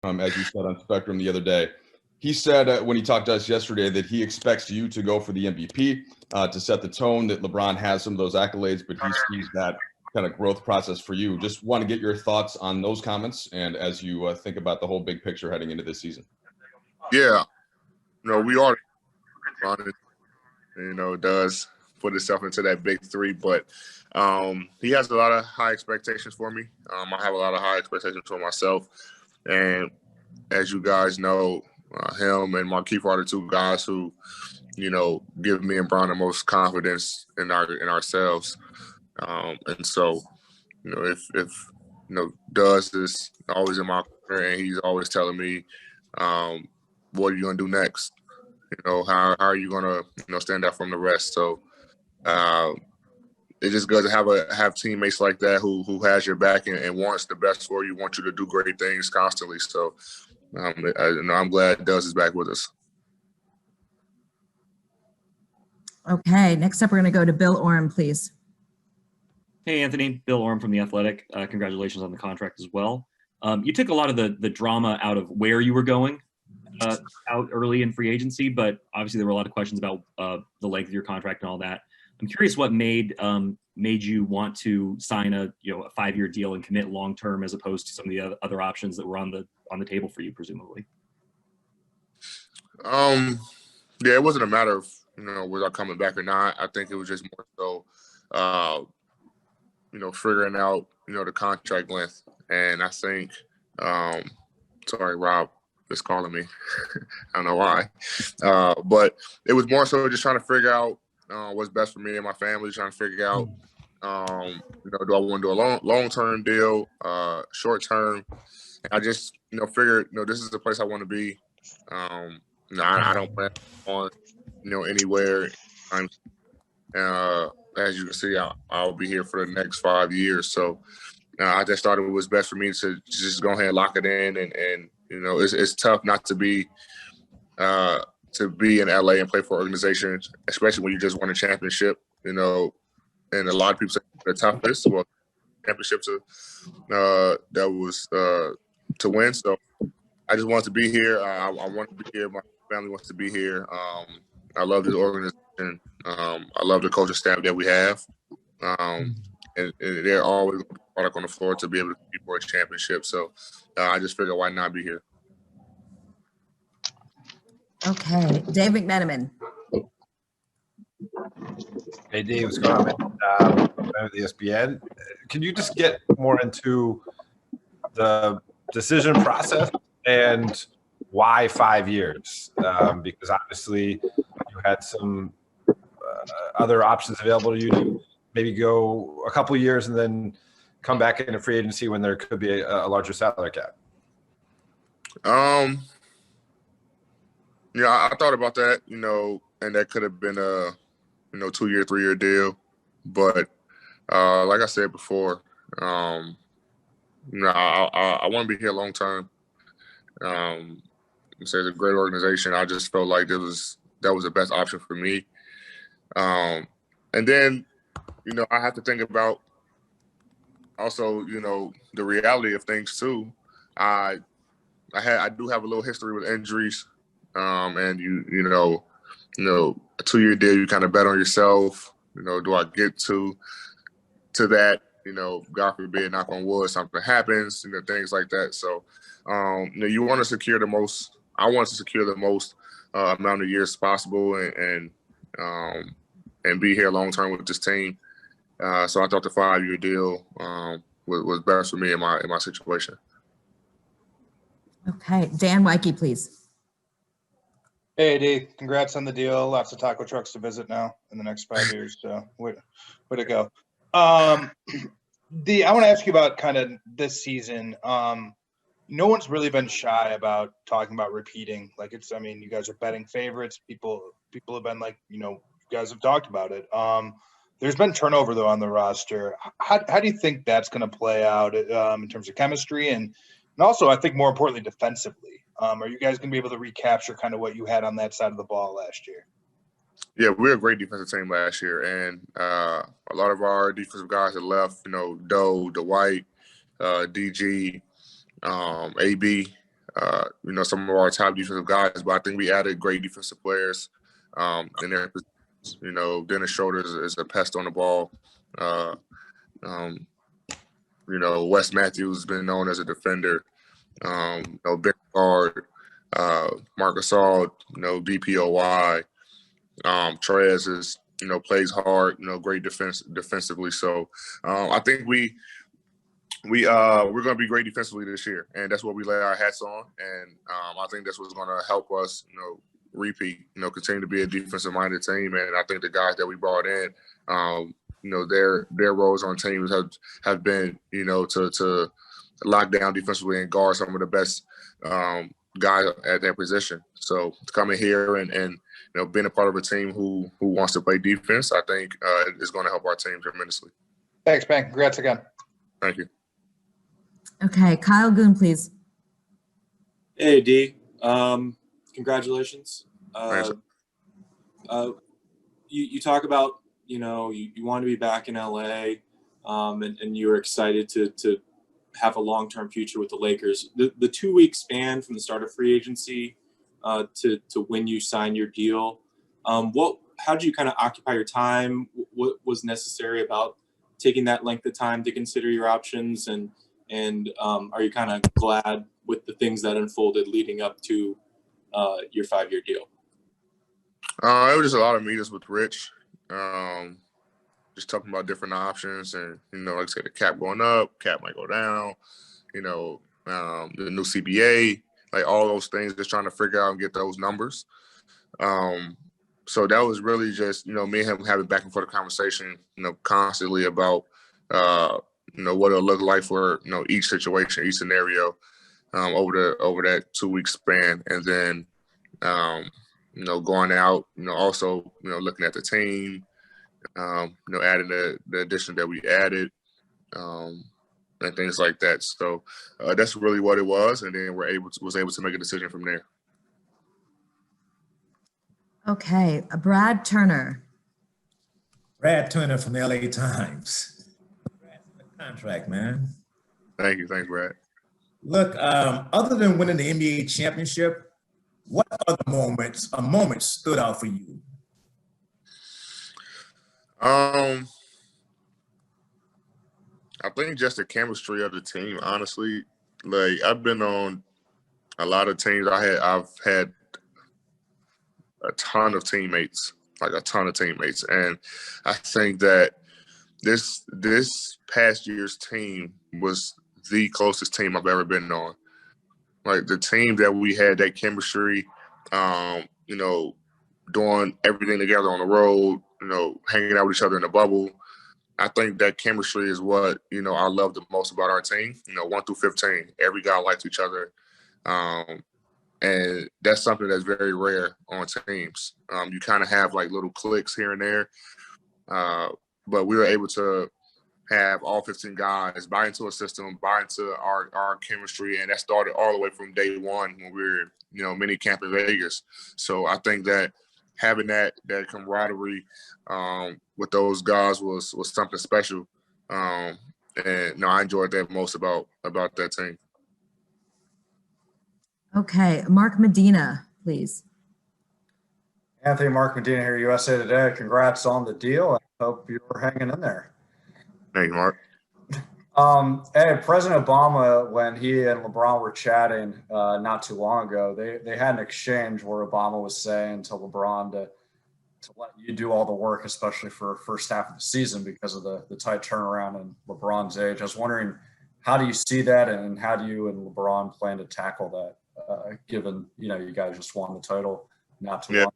as you said on Spectrum the other day. He said when he talked to us yesterday that he expects you to go for the MVP to set the tone, that LeBron has some of those accolades, but he sees that kind of growth process for you. Just want to get your thoughts on those comments and as you think about the whole big picture heading into this season. Yeah, we are, does put himself into that big three, but he has a lot of high expectations for me. I have a lot of high expectations for myself. And as you guys know, him and Markieff are the two guys who, give me and Bron the most confidence in ourselves. And so, if Duz is always in my corner and he's always telling me, what are you gonna do next? How are you gonna stand out from the rest? So it's just good to have teammates like that who has your back and wants the best for you, want you to do great things constantly. So I'm glad Duz is back with us. Okay, next up we're going to go to Bill Oram, please. Hey, Anthony. Bill Oram from The Athletic. Congratulations on the contract as well. You took a lot of the drama out of where you were going out early in free agency, but obviously there were a lot of questions about the length of your contract and all that. I'm curious what made you want to sign a 5-year deal and commit long term as opposed to some of the other options that were on the table for you, presumably. Yeah, it wasn't a matter of was I coming back or not. I think it was just more so figuring out the contract length, and I think sorry, Rob is calling me. I don't know why, but it was more so just trying to figure out what's best for me and my family, trying to figure out, do I want to do a long-term deal, short-term? I just, figured, this is the place I want to be. I don't plan on, anywhere. As you can see, I'll be here for the next 5 years. So I just thought it was best for me to just go ahead and lock it in. And it's tough not to be in LA and play for organizations, especially when you just won a championship, and a lot of people say the toughest. Well, championships that was to win. So I just want to be here. I want to be here. My family wants to be here. I love this organization. I love the coaching staff that we have. And they're always product on the floor to be able to compete for a championship. So I just figured why not be here. Okay, Dave McMenamin. Hey, Dave, what's going on, man? With ESPN. Can you just get more into the decision process and why 5 years? Because obviously you had some other options available to you to maybe go a couple of years and then come back into free agency when there could be a larger salary cap. Yeah, I thought about that, and that could have been a 2-year, 3-year deal. But like I said before, I want to be here long term. It's a great organization. I just felt like that was the best option for me. And then, I have to think about also, the reality of things too. I do have a little history with injuries, and a 2-year deal, you kind of bet on yourself. Do I get to that? God forbid, knock on wood, something happens, things like that. So, you want to secure the most. I want to secure the most amount of years possible, and be here long term with this team. So I thought the 5-year deal was best for me in my situation. Okay, Dan Weike, please. Hey, Dave, congrats on the deal. Lots of taco trucks to visit now in the next 5 years. So way to go. I want to ask you about kind of this season. No one's really been shy about talking about repeating. You guys are betting favorites. People have been like, you guys have talked about it. There's been turnover though on the roster. How do you think that's going to play out in terms of chemistry and also I think more importantly defensively? Are you guys going to be able to recapture kind of what you had on that side of the ball last year? Yeah, we were a great defensive team last year, and a lot of our defensive guys had left. Doe, Dwight, DG, AB. some of our top defensive guys, but I think we added great defensive players in their positions. Dennis Schroeder is a pest on the ball. Wes Matthews has been known as a defender. Ben Guard, Marc Gasol, DPOY. Trez is, plays hard, great defensively. So I think we're going to be great defensively this year, and that's what we lay our hats on. And I think that's what's going to help us, repeat, continue to be a defensive-minded team. And I think the guys that we brought in, their roles on teams have been, to lock down defensively and guard some of the best guys at their position. So coming here and being a part of a team who wants to play defense, I think is going to help our team tremendously. Thanks, Ben. Congrats again. Thank you. Okay, Kyle Goon, please. Hey, D. Congratulations. Thanks. You talk about, you want to be back in LA, and you were excited to have a long-term future with the Lakers. The 2-week span from the start of free agency to when you signed your deal, how did you kind of occupy your time? What was necessary about taking that length of time to consider your options? And are you kind of glad with the things that unfolded leading up to your 5-year deal? It was just a lot of meetings with Rich, just talking about different options, and like I said, the cap going up, cap might go down, the new CBA, like all those things, just trying to figure out and get those numbers. So that was really just me and him having back and forth conversation, constantly about what it'll look like for each situation, each scenario, over that 2-week span, and then going out, also looking at the team, adding the addition that we added, and things like that. So that's really what it was, and then was able to make a decision from there. Okay, Brad Turner. Brad Turner from the LA Times. Contract, man. Thank you. Thanks, Brad. Look, other than winning the NBA championship, what other moments stood out for you? I think just the chemistry of the team, honestly. Like, I've been on a lot of teams. I've had a ton of teammates, and I think that this past year's team was the closest team I've ever been on. Like, the team that we had, that chemistry, doing everything together on the road, hanging out with each other in the bubble. I think that chemistry is what, I love the most about our team. 1 through 15, every guy likes each other. And that's something that's very rare on teams. You kind of have like little cliques here and there. But we were able to have all 15 guys buy into a system, buy into our chemistry. And that started all the way from day one when we were, mini camp in Vegas. So I think that having that camaraderie with those guys was something special. And I enjoyed that most about that team. Okay, Mark Medina, please. Anthony, Mark Medina here, USA Today. Congrats on the deal. I hope you're hanging in there. Thank you, Mark. Hey, President Obama, when he and LeBron were chatting not too long ago, they had an exchange where Obama was saying to LeBron to let you do all the work, especially for first half of the season because of the tight turnaround in LeBron's age. I was wondering, how do you see that, and how do you and LeBron plan to tackle that, given, you guys just won the title not too long?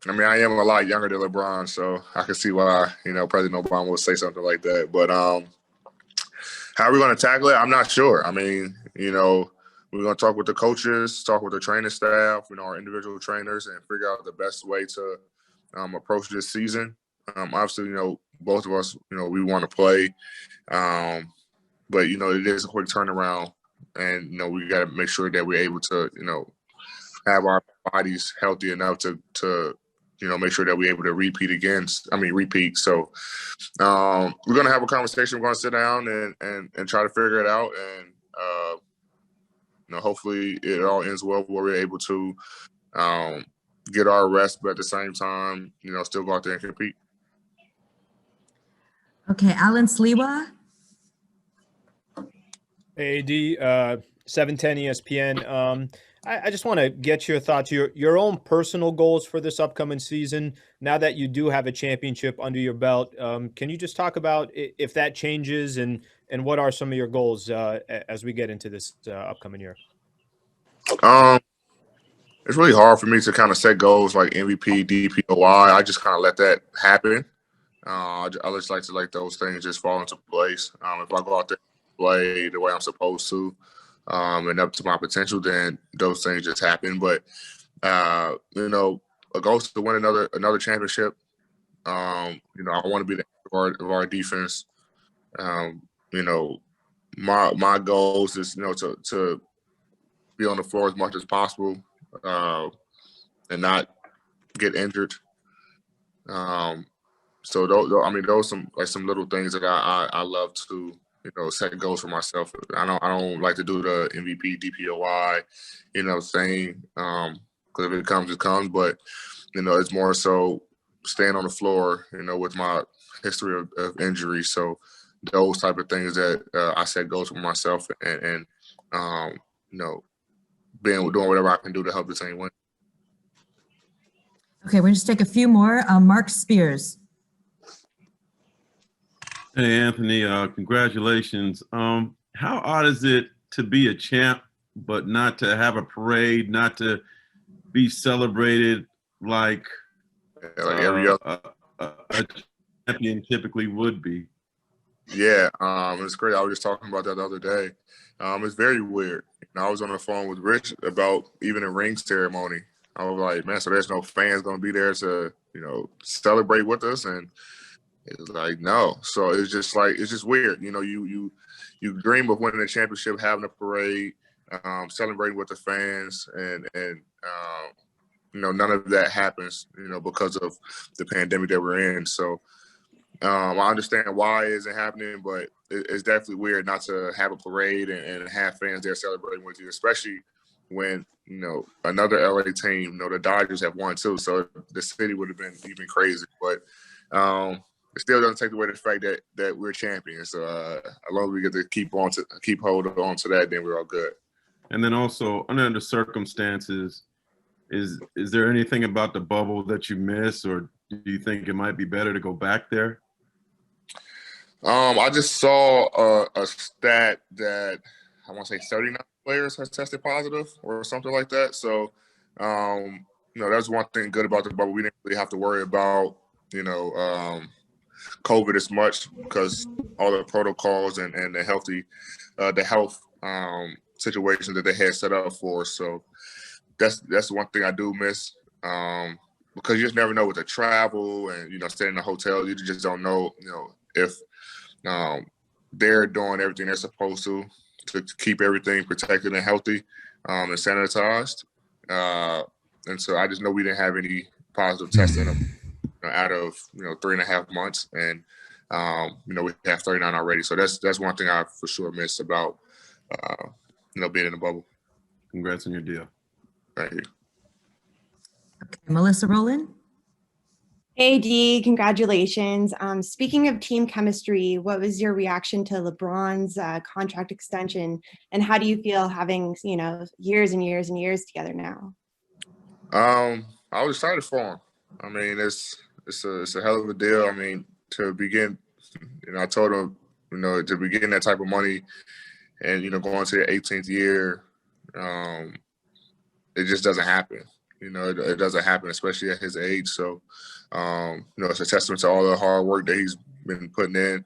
I am a lot younger than LeBron, so I can see why, President Obama would say something like that. But how are we going to tackle it? I'm not sure. We're going to talk with the coaches, talk with the training staff, our individual trainers, and figure out the best way to approach this season. Obviously, both of us, we want to play. But, it is a quick turnaround, and, we got to make sure that we're able to, have our bodies healthy enough to make sure that we're able to repeat. So we're going to have a conversation. We're going to sit down and try to figure it out. And hopefully it all ends well where we're able to get our rest, but at the same time, still go out there and compete. Okay, Alan Sliwa. Hey, AD, 710 ESPN. I just want to get your thoughts, your own personal goals for this upcoming season. Now that you do have a championship under your belt, can you just talk about if that changes and what are some of your goals as we get into this upcoming year? It's really hard for me to kind of set goals like MVP, DPOY. I just kind of let that happen. I just like to let those things just fall into place. If I go out there and play the way I'm supposed to, and up to my potential, then those things just happen. But a goal is to win another championship. I want to be the head of our defense. My goals is to be on the floor as much as possible and not get injured. So those some little things that I love to set goals for myself. I don't like to do the MVP, DPOY, thing because if it comes, it comes. But it's more so staying on the floor, with my history of injury. So those type of things that I set goals for myself and doing whatever I can do to help the team win. Okay, we'll just take a few more. Mark Spears. Hey, Anthony, congratulations. How odd is it to be a champ, but not to have a parade, not to be celebrated like every other a champion typically would be? Yeah, it's great. I was just talking about that the other day. It's very weird. I was on the phone with Rich about even a ring ceremony. I was like, man, so there's no fans going to be there to, celebrate with us? And it was like, no. So it's just weird. You dream of winning a championship, having a parade, celebrating with the fans, and none of that happens, because of the pandemic that we're in. So I understand why it isn't happening, but it's definitely weird not to have a parade and have fans there celebrating with you, especially when, another LA team, the Dodgers have won too. So the city would have been even crazy. But it still doesn't take away the fact that we're champions. So as long as we get to keep holding on to that, then we're all good. And then also, under the circumstances, is there anything about the bubble that you miss, or do you think it might be better to go back there? I just saw a stat that I want to say 39 players has tested positive or something like that. So, that's one thing good about the bubble. We didn't really have to worry about, COVID as much because all the protocols and the health situation that they had set up for us. So that's one thing I do miss. Because you just never know with the travel and, staying in a hotel, you just don't know, if they're doing everything they're supposed to keep everything protected and healthy and sanitized. And so I just know we didn't have any positive testing out of, 3.5 months. And, we have 39 already. So that's one thing I for sure miss about, being in the bubble. Congrats on your deal. Thank you. Okay, Melissa Rowland. Hey, D, congratulations. Speaking of team chemistry, what was your reaction to LeBron's contract extension, and how do you feel having, years and years and years together now? I was excited for him. I mean, it's a hell of a deal. I mean, to begin, I told him, to begin that type of money and, going to the 18th year, it just doesn't happen. It doesn't happen, especially at his age. So, it's a testament to all the hard work that he's been putting in,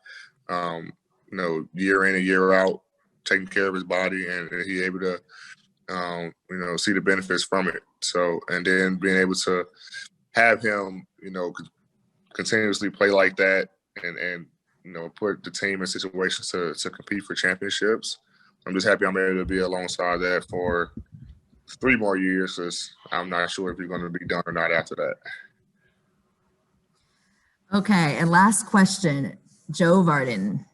year in and year out, taking care of his body, and he's able to, see the benefits from it. So, and then being able to have him, continuously play like that and put the team in situations to compete for championships. I'm just happy I'm able to be alongside that for 3 more years, because I'm not sure if you're going to be done or not after that. Okay, and last question, Joe Varden.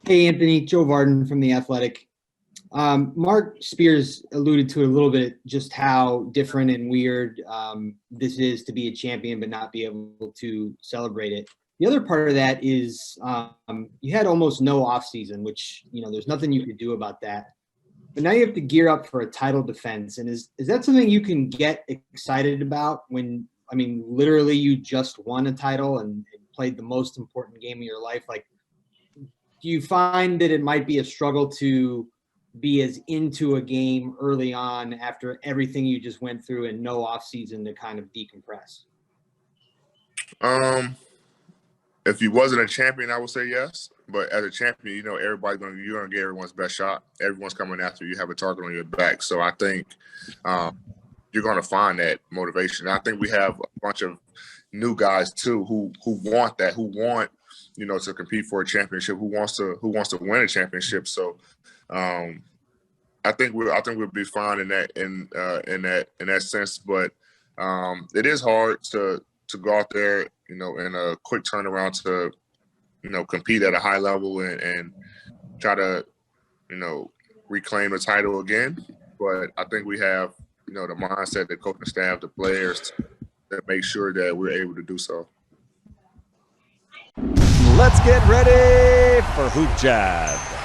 Hey, Anthony, Joe Varden from The Athletic. Mark Spears alluded to a little bit just how different and weird this is to be a champion but not be able to celebrate it. The other part of that is you had almost no offseason, which, there's nothing you could do about that. But now you have to gear up for a title defense. And is that something you can get excited about when, literally you just won a title and played the most important game of your life? Like, do you find that it might be a struggle to be as into a game early on after everything you just went through and no off season to kind of decompress? If you wasn't a champion, I would say yes. But as a champion, you're gonna get everyone's best shot. Everyone's coming after you. You have a target on your back. So I think you're gonna find that motivation. I think we have a bunch of new guys too who want that, who want to compete for a championship, who wants to win a championship. So I think we'll be fine in that sense. But it is hard to go out there, in a quick turnaround to, compete at a high level and try to, reclaim the title again. But I think we have, the mindset, the coaching staff, the players that make sure that we're able to do so. Let's get ready for Hoop Jab.